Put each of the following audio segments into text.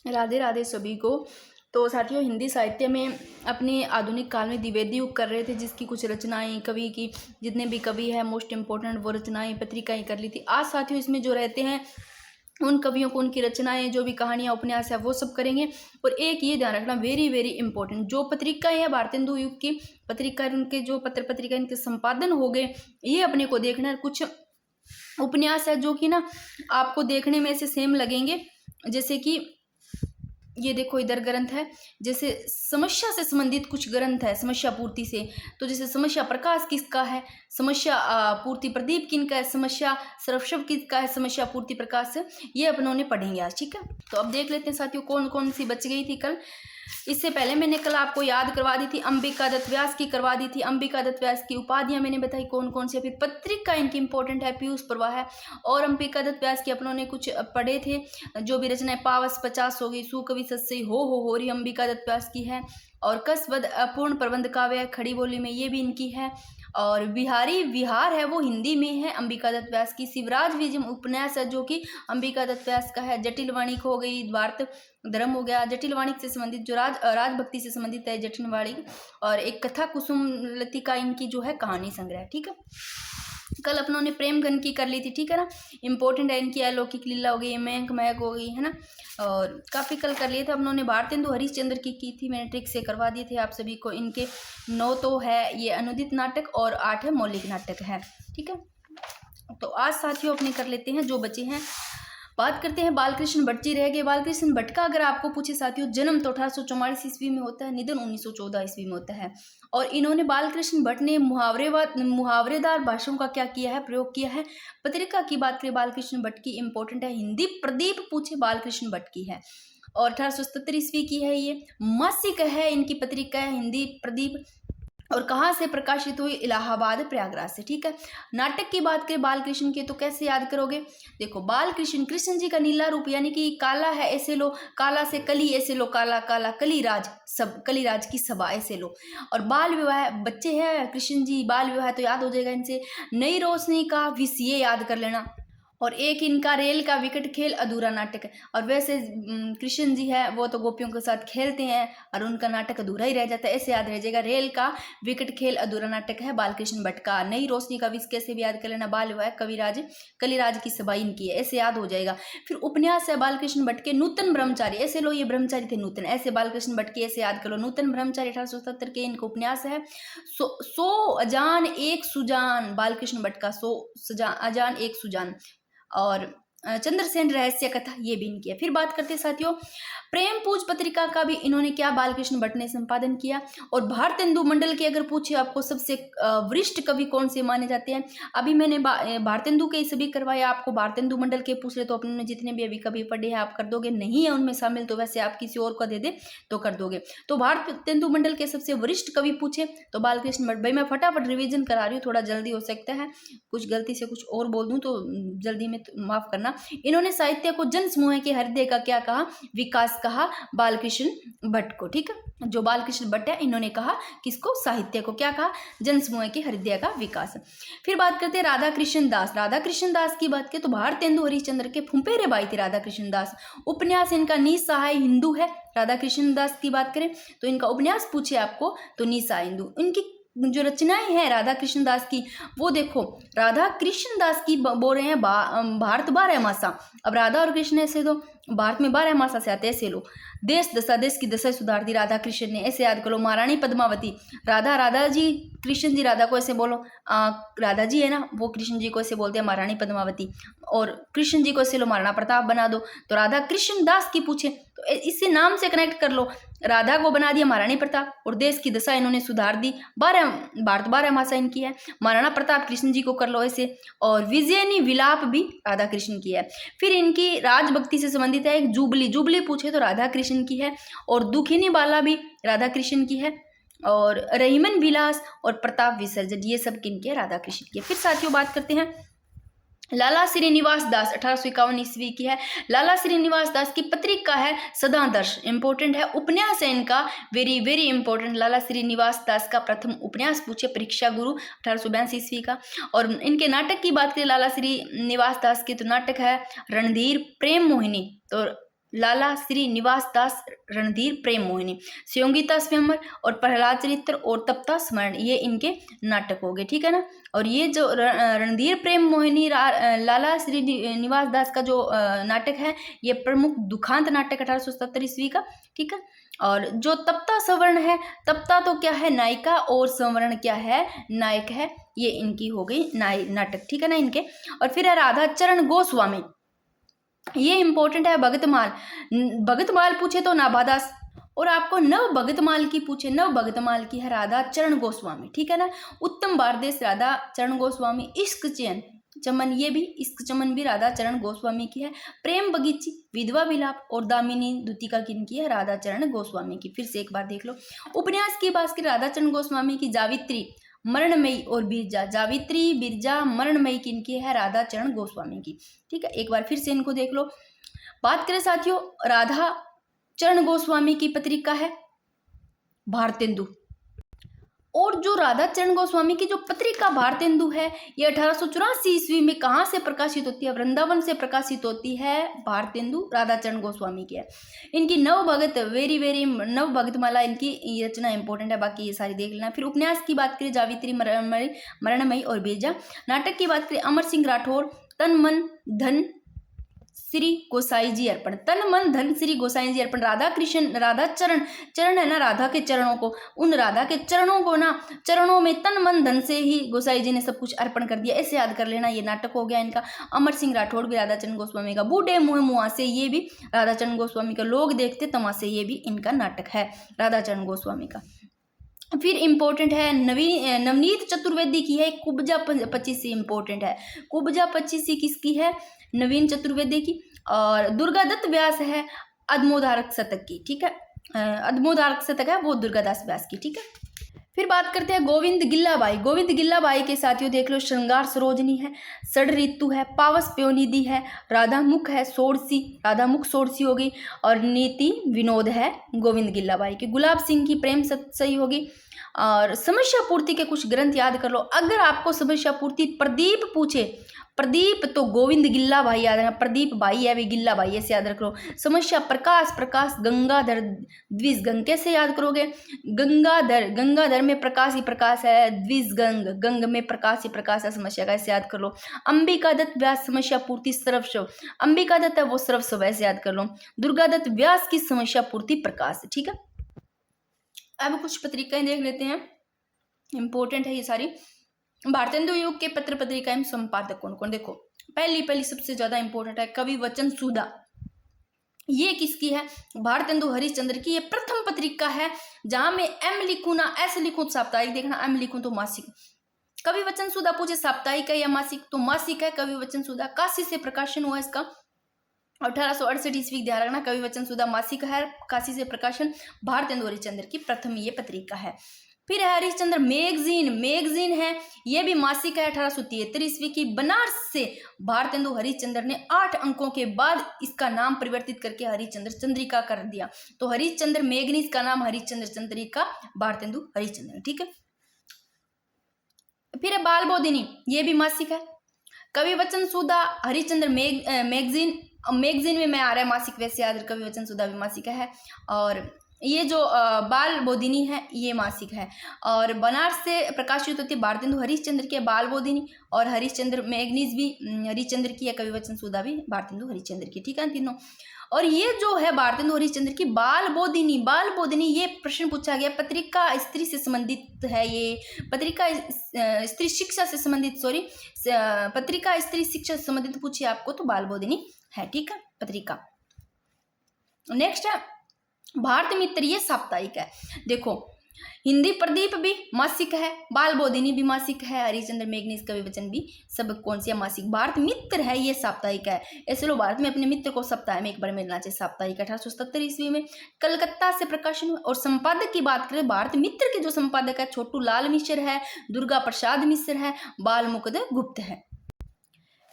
राधे राधे सभी को। तो साथियों, हिंदी साहित्य में अपने आधुनिक काल में द्विवेदी युग कर रहे थे, जिसकी कुछ रचनाएं कवि की, जितने भी कवि हैं मोस्ट इम्पोर्टेंट वो रचनाएं पत्रिकाएं कर ली थी। आज साथियों इसमें जो रहते हैं उन कवियों को उनकी रचनाएं, जो भी कहानियां उपन्यास है वो सब करेंगे। और एक ये ध्यान रखना, वेरी वेरी इंपॉर्टेंट, जो पत्रिकाएं है भारतेंदु युग की पत्रिका, उनके जो पत्र पत्रिका इनके संपादन हो गए, ये अपने को देखना है। कुछ उपन्यास है जो कि ना आपको देखने में ऐसे सेम लगेंगे, जैसे कि ये देखो इधर ग्रंथ है, जैसे समस्या से संबंधित कुछ ग्रंथ है, समस्या पूर्ति से। तो जैसे समस्या प्रकाश किसका है, समस्या पूर्ति प्रदीप किनका है, समस्या सरवशव किसका है, समस्या पूर्ति प्रकाश, ये अपनों ने पढ़ेंगे आज। ठीक है, तो अब देख लेते हैं साथियों कौन कौन सी बच गई थी कल। इससे पहले मैंने कल आपको याद करवा दी थी, अंबिका दत्त व्यास की करवा दी थी। अंबिका दत्त व्यास की उपाधियां मैंने बताई कौन कौन सी। फिर पत्रिका इनकी इंपॉर्टेंट है, पीयूष प्रवाह है। और अंबिका दत्त व्यास की अपनों ने कुछ पढ़े थे, जो भी रचनाएं, पावस 50 हो गई, सुकवि सत्सई हो रही अंबिका दत्त व्यास की है। और कसवद अपूर्ण प्रबंध काव्य खड़ी बोली में, ये भी इनकी है। और बिहारी विहार है वो हिंदी में है अंबिका दत्त व्यास की। शिवराज विजय उपन्यास है जो कि अंबिका दत्त व्यास का है। जटिल वाणिक हो गई, भारत धर्म हो गया, जटिल वाणिक से संबंधित, जो राजभक्ति से संबंधित है जटिल वाणिक। और एक कथा कुसुम लतिका इनकी जो है कहानी संग्रह। ठीक है, कल अपनों ने प्रेमगन की कर ली थी, ठीक है ना, इंपॉर्टेंट है इनकी। अलौकिक लीला हो गई, मैंक मैक हो गई, है ना, और काफ़ी कल कर लिए थे अपनों ने। भारतेंदु हरिश्चंद्र की थी, मैंने ट्रिक से करवा दिए थे आप सभी को। इनके 9 तो है ये अनुदित नाटक और 8 है मौलिक नाटक है। ठीक है, तो आज साथियों अपने कर लेते हैं जो बचे हैं। बात करते हैं बालकृष्ण भट्ट जी रह गए। बालकृष्ण भट्ट का अगर आपको पूछे साथियों, जन्म तो 1844 ईस्वी में होता है, निधन 1914 ईस्वी में होता है। और इन्होंने, बालकृष्ण भट्ट ने मुहावरेदार भाषाओं का क्या किया है, प्रयोग किया है। पत्रिका की बात करें बालकृष्ण भट्ट की, इंपॉर्टेंट है, हिंदी प्रदीप पूछे बालकृष्ण भट्ट की है और 1877 ईस्वी की है। ये मासिक है, इनकी पत्रिका है हिंदी प्रदीप। और कहाँ से प्रकाशित हुई, इलाहाबाद प्रयागराज से। ठीक है, नाटक की बात करें बालकृष्ण के तो कैसे याद करोगे, देखो बालकृष्ण, कृष्ण जी का नीला रूप, यानी कि काला है ऐसे लो, काला से कली ऐसे लो, काला काला कलीराज, सब कलीराज की सभा ऐसे लो। और बाल विवाह, बच्चे हैं कृष्ण जी, बाल विवाह तो याद हो जाएगा इनसे। नई रोशनी का विष, ये याद कर लेना। और एक इनका रेल का विकट खेल अधूरा नाटक है। और वैसे कृष्ण जी है वो तो गोपियों के साथ खेलते हैं और उनका नाटक अधूरा ही रह जाता है, ऐसे याद रह जाएगा। रेल का विकट खेल अधूरा नाटक है बालकृष्ण भट्ट का। नई रोशनी का विष कैसे भी याद कर लेना, बाल विवाह कविराज कलिराज की सभा इनकी है, ऐसे याद हो जाएगा। फिर उपन्यास है बालकृष्ण भट्ट के, नूतन ब्रह्मचारी, ऐसे लो, ये ब्रह्मचारी थे नूतन, ऐसे बालकृष्ण भट्ट के ऐसे याद करो, नूतन ब्रह्मचारी 1877 के इनका उपन्यास है। सो अजान एक सुजान, बालकृष्ण भट्ट का सो अजान एक सुजान। और चंद्रसेन रहस्य कथा, ये भी इनकी है। फिर बात करते हैं साथियों, प्रेम पूज पत्रिका का भी इन्होंने क्या, बालकृष्ण भट्ट ने संपादन किया। और भारतेंदु मंडल के अगर पूछे आपको सबसे वरिष्ठ कवि कौन से माने जाते हैं, अभी मैंने भारतेंदु के सभी करवाया, आपको भारतेंदु मंडल के पूछ रहे तो अपने जितने भी अभी कवि पढ़े हैं आप कर दोगे, नहीं है उनमें शामिल तो वैसे आप किसी और को दे दे तो कर दोगे। तो भारतेंदु मंडल के सबसे वरिष्ठ कवि पूछे तो बालकृष्ण भट्ट। भाई मैं फटाफट रिविजन करा रही हूँ, थोड़ा जल्दी हो सकता है, कुछ गलती से कुछ और बोल दूं तो जल्दी में माफ करना। इन्होंने साहित्य को जन समूह के हृदय का क्या कहा, विकास कहा बालकृष्ण भट्ट को। ठीक है, जो बालकृष्ण भट्ट है इन्होंने कहा किसको, साहित्य को क्या कहा, जन समूह के हृदय का विकास। फिर बात करते हैं राधा कृष्ण दास। राधा कृष्ण दास की बात करें तो भारतेंदु हरिश्चंद्र के फुंपेरे भाई थे राधा कृष्ण दास। उपन्यास इनका निसहाय हिंदू है। राधा कृष्ण दास की बात करें तो इनका उपन्यास पूछे आपको तो निसहाय हिंदू। इनकी जो रचनाएं हैं राधा कृष्ण दास की, वो देखो, राधा कृष्ण दास की बोल रहे हैं भारत 12 मासा। अब राधा और कृष्ण ऐसे दो, भारत में 12 मासा से आते, ऐसे लो। देश दशा, देश की दशा सुधार दी राधा कृष्ण ने, ऐसे याद करो। महारानी पद्मावती, राधा जी, कृष्ण जी राधा को ऐसे बोलो, राधा जी है ना वो कृष्ण जी को ऐसे बोलते हैं महारानी पद्मावती, और कृष्ण जी को ऐसे लो महाराणा प्रताप बना दो। तो राधा कृष्ण दास की पूछे तो इसी नाम से कनेक्ट कर लो, राधा को बना दिया महारानी प्रताप और देश की दशा इन्होंने सुधार दी। भारत 12 मासा इनकी है। महाराणा प्रताप कृष्ण जी को कर लो ऐसे, और विजयनी विलाप भी राधा कृष्ण की है। फिर इनकी राजभक्ति से संबंधित है एक जुबली पूछे तो राधा कृष्ण की है, और दुखिनी बाला भी राधा कृष्ण की है, और रहीमन विलास और प्रताप विसर्जन, ये सब किनके है, राधा कृष्ण की है। फिर साथियों बात करते हैं लाला श्रीनिवास दास, 1851 ईस्वी की है। लाला श्रीनिवास दास की पत्रिका है सदादर्श, इंपॉर्टेंट है। उपन्यास है इनका वेरी वेरी इंपॉर्टेंट, लाला श्रीनिवास दास का प्रथम उपन्यास पूछे परीक्षा गुरु 1882 ईस्वी का। और इनके नाटक की बात करें लाला श्रीनिवास दास की तो नाटक है रणधीर प्रेम मोहिनी। तो लाला श्रीनिवास दास रणधीर प्रेम मोहिनी, संयोगिता स्वयंवर और प्रहलाद चरित्र और तप्ता स्मरण, ये इनके नाटक हो गए। ठीक है ना। और ये जो रणधीर प्रेम मोहिनी लाला श्रीनिवास दास का जो नाटक है, ये प्रमुख दुखांत नाटक 1877 ईस्वी का। ठीक है। और जो तप्ता सवर्ण है, तप्ता तो क्या है नायिका और सवर्ण क्या है नायक है, ये इनकी हो गई नाटक। ठीक है ना इनके। और फिर है राधा चरण गोस्वामी, ये इंपॉर्टेंट है। भगतमाल, भगतमाल पूछे तो नाभादास, और आपको नव भगतमाल की पूछे, नव भगतमाल की है राधा चरण गोस्वामी। ठीक है ना। उत्तम बारदेस राधा चरण गोस्वामी, इश्क चमन, ये भी इश्क चमन भी राधा चरण गोस्वामी की है। प्रेम बगीची, विधवा विलाप और दामिनी द्वितिका किनकी है, राधा चरण गोस्वामी की। फिर से एक बार देख लो। उपन्यास की बात करें राधा चरण गोस्वामी की, जावित्री, मरणमयी और बिरजा, जावित्री बिरजा मरणमयी किनकी है, राधा चरण गोस्वामी की। ठीक है। एक बार फिर से इनको देख लो। बात करें साथियों राधा चरण गोस्वामी की पत्रिका है भारतेंदु, और जो राधा चरण गोस्वामी की जो पत्रिका भारतेंदु है, ये 1884 ईस्वी में कहाँ से प्रकाशित होती है, वृंदावन से प्रकाशित होती है। भारतेंदु राधा चरण गोस्वामी की है। इनकी नव भगत, वेरी नव भगतमाला, इनकी रचना इंपॉर्टेंट है, बाकी ये सारी देख लेना। फिर उपन्यास की बात करें जावित्री, मरणमयी और बिरजा। नाटक की बात करें अमर सिंह राठौर, तन मन धन श्री गोसाई जी अर्पण, तन मन धन श्री गोसाई जी अर्पण। राधा कृष्ण, राधा चरण है ना, राधा के चरणों को, उन राधा के चरणों को ना, चरणों में तन मन धन से ही गोसाई जी ने सब कुछ अर्पण कर दिया, ऐसे याद कर लेना। ये नाटक हो गया इनका। अमर सिंह राठौड़ भी राधा चरण गोस्वामी का। बूढ़े मुँह मुआसे, ये भी राधा चरण गोस्वामी का। लोग देखते तमाशे, ये भी इनका नाटक है राधा चरण गोस्वामी का। फिर इंपॉर्टेंट है नवनीत चतुर्वेदी की है, कुब्जा 25 इंपॉर्टेंट है। कुब्जा 25 किसकी है, नवीन चतुर्वेदी की। और दुर्गादत्त व्यास है अदमोदारक शतक की। ठीक है। अदमोदारक शतक है वो दुर्गादास व्यास की। ठीक है। फिर बात करते हैं गोविंद गिल्लाबाई। गोविंद गिल्लाबाई के साथियों देख लो, श्रृंगार सरोजनी है, षड ऋतु है, पावस प्योनिधि है, राधामुख है, सोड़सी, राधामुख सोड़सी होगी, और नीति विनोद है गोविंद गिल्लाबाई की। गुलाब सिंह की प्रेम सही होगी। और समस्या पूर्ति के कुछ ग्रंथ याद कर लो। अगर आपको समस्या पूर्ति प्रदीप पूछे, प्रदीप तो गोविंद गिल्ला भाई याद रखना, प्रदीप भाई है, वे गिल्ला भाई, ऐसे याद रख लो। समस्या प्रकाश गंगाधर द्विज गंग, कैसे याद करोगे, गंगाधर में प्रकाश ही प्रकाश है, द्विज गंग में प्रकाश ही प्रकाश है, समस्या का ऐसे याद कर लो। अंबिका दत्त व्यास समस्या पूर्ति सर्वस्व, अंबिका दत्त है वो सर्वस्व, ऐसे याद कर लो। दुर्गा दत्त व्यास की समस्या पूर्ति प्रकाश। ठीक है। अब कुछ पत्रिकाएं देख लेते हैं, इंपॉर्टेंट है ये सारी। भारतेंदु युग के पत्र पत्रिकाएं संपादक कौन कौन, देखो पहली सबसे ज्यादा इंपॉर्टेंट है कवि वचन सुधा। ये किसकी है, भारतेंदु हरिश्चंद्र की। ये प्रथम पत्रिका है जहां मैं एम लिखूं ना एस लिखूं साप्ताहिक, देखना एम लिखूं तो मासिक। कवि वचन सुधा पूछे साप्ताहिक है या मासिक, तो मासिक है कवि वचन सुधा। काशी से प्रकाशन हुआ इसका 1868 ईस्वी, ध्यान रखना। कवि वचन सुधा मासिक है, काशी से प्रकाशन, भारतेंदु हरिश्चंद्र की प्रथम ये पत्रिका है। फिर है हरिश्चंद्र मैगजीन है, ये भी मासिक है, 1873 ईस्वी की। बनारस से भारतेंदु हरिश्चंद्र ने 8 अंकों के बाद इसका नाम परिवर्तित करके हरिश्चंद्र चंद्रिका कर दिया, तो हरिश्चंद्र मैगजीन का नाम हरिश्चंद्र चंद्रिका, भारतेंदु हरिश्चंद्र। ठीक है। फिर है बाल बोधिनी, ये भी मासिक है। कवि वचन सुधा हरिश्चंद्र मैगजीन में आ रहा है मासिक, वैसे याद, कवि वचन सुधा भी मासिक है। और ये जो बाल बोधिनी है ये मासिक है। और बनारस से प्रकाशित होती है भारतेंदु हरिश्चंद्र की बाल बोधिनी, और हरिश्चंद्र मैगजीन भी हरिश्चंद्र की है, कवि वचन सुधा भी भारतेंदु हरिश्चंद्र की। ठीक है तीनों। और ये जो है भारतेंदु हरिश्चंद्र की बाल बोधिनी, ये प्रश्न पूछा गया, पत्रिका स्त्री से संबंधित है, ये पत्रिका स्त्री शिक्षा से संबंधित, पत्रिका स्त्री शिक्षा से संबंधित पूछी आपको तो बाल बोधिनी है। ठीक है पत्रिका। नेक्स्ट है भारत मित्र, ये साप्ताहिक है। देखो हिंदी प्रदीप भी मासिक है, बाल बोधिनी भी मासिक है, हरिश्चंद्र मैगजीन कवि वचन भी सब कौन सी मासिक। भारत मित्र है ये साप्ताहिक है। ऐसे लोग भारत में अपने मित्र को सप्ताह में एक बार मिलना चाहिए, साप्ताहिक। 1877 ईस्वी में कलकत्ता से प्रकाशन हुआ। और संपादक की बात करें, भारत मित्र के जो संपादक है छोटू लाल मिश्र है, दुर्गा प्रसाद मिश्र है, बाल मुकुंद गुप्त है।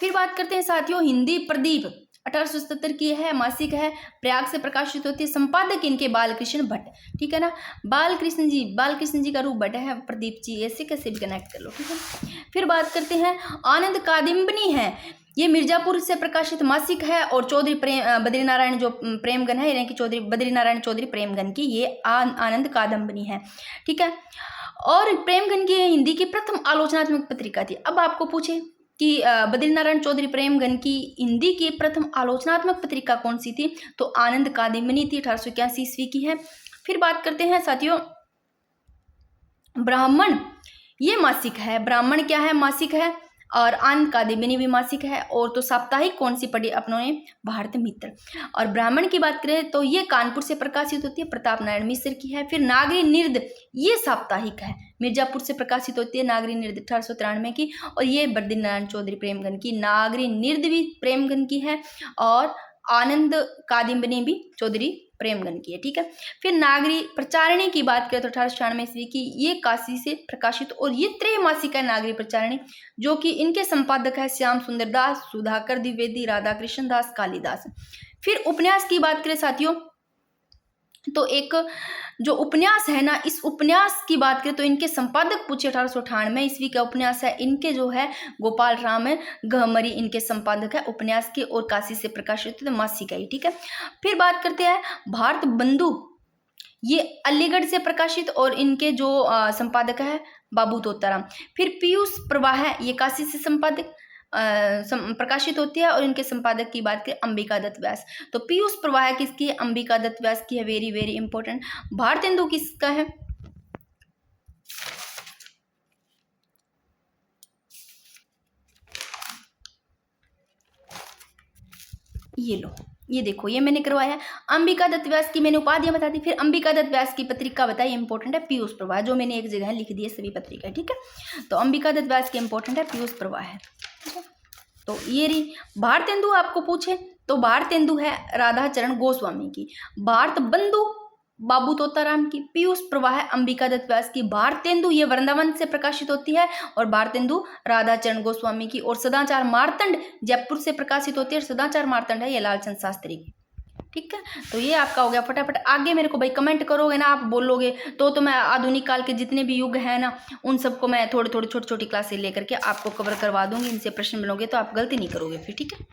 फिर बात करते हैं साथियों हिंदी प्रदीप, 1877 की है, मासिक है, प्रयाग से प्रकाशित होती है। संपादक इनके बालकृष्ण भट्ट। ठीक है ना, बालकृष्ण जी का रूप भट्ट है, प्रदीप जी, ऐसे कैसे भी कनेक्ट कर लो। ठीक है। फिर बात करते हैं आनंद कादम्बिनी है, ये मिर्जापुर से प्रकाशित मासिक है और चौधरी बद्रीनारायण जो प्रेमगन है, यानी कि चौधरी बद्रीनारायण चौधरी प्रेमगन की ये आनंद कादम्बनी है। ठीक है, और प्रेमगन की हिंदी की प्रथम आलोचनात्मक पत्रिका थी। अब आपको पूछे कि बद्रीनारायण चौधरी प्रेमगन की हिंदी की प्रथम आलोचनात्मक पत्रिका कौन सी थी, तो आनंद कादम्बनी थी, 1881 ईस्वी की है। फिर बात करते हैं साथियों ब्राह्मण, ये मासिक है, ब्राह्मण क्या है, मासिक है, और आनंद कादम्बनी भी मासिक है। और तो साप्ताहिक कौन सी पढ़ी अपनों ने, भारत मित्र। और ब्राह्मण की बात करें तो ये कानपुर से प्रकाशित होती है, प्रताप नारायण मिश्र की है। फिर नागरी निर्द, ये साप्ताहिक है, मिर्जापुर से प्रकाशित होती है नागरी निर्द 1893 की, और ये बद्रीनारायण चौधरी प्रेमगन की। नागरी निर्द भी प्रेमगन की है और आनंद कादम्बनी भी चौधरी प्रेमगन की है। ठीक है, फिर नागरी प्रचारिणी की बात करें तो 1896 ईस्वी की, ये काशी से प्रकाशित, और ये त्रैमासिक है नागरी प्रचारिणी, जो कि इनके संपादक है श्याम सुंदर दास, सुधाकर द्विवेदी, राधा कृष्ण दास, कालिदास। फिर उपन्यास की बात करें साथियों तो एक जो उपन्यास है ना, इस उपन्यास की बात करें तो इनके संपादक पूछे 1898 ईस्वी का उपन्यास है, इनके जो है गोपाल राम गहमरी इनके संपादक है उपन्यास के, और काशी से प्रकाशित मासिक है। ठीक है, फिर बात करते हैं भारत बंधु, ये अलीगढ़ से प्रकाशित, और इनके जो संपादक है बाबू तोताराम। फिर पीयूष प्रवाह है, ये काशी से संपादक प्रकाशित होती है, और इनके संपादक की बात करें अंबिका दत्त व्यास। तो पीयूष प्रवाह किसकी है, अंबिका दत्त व्यास की है, वेरी वेरी इंपॉर्टेंट। भारतेंदु किसका है, ये लो, ये देखो, ये मैंने करवाया। अंबिका दत्त व्यास की मैंने उपाधियां बता दी, फिर अंबिका दत्त व्यास की पत्रिका बताई इंपॉर्टेंट है पीयूष प्रवाह, जो मैंने एक जगह लिख दी है सभी पत्रिका। ठीक है, तो अंबिका दत्त व्यास की इंपॉर्टेंट है पीयूष प्रवाह है। तो ये रही। भारतेंदु आपको पूछे तो भारतेंदु है राधाचरण गोस्वामी की, भारत बंधु बाबू तोताराम की, पीयूष प्रवाह है अंबिका दत्त व्यास की, भारतेंदु ये वृंदावन से प्रकाशित होती है, और भारतेंदु राधाचरण गोस्वामी की, और सदाचार मार्तंड जयपुर से प्रकाशित होती है, सदाचार मार्तंड है ये लालचंद शास्त्री की। ठीक है, तो ये आपका हो गया। फटाफट आगे मेरे को भाई कमेंट करोगे ना, आप बोलोगे तो मैं आधुनिक काल के जितने भी युग है ना, उन सबको मैं थोड़ी थोड़ी छोटी छोटी क्लासेस लेकर के आपको कवर करवा दूंगी। इनसे प्रश्न बनोगे तो आप गलती नहीं करोगे फिर। ठीक है।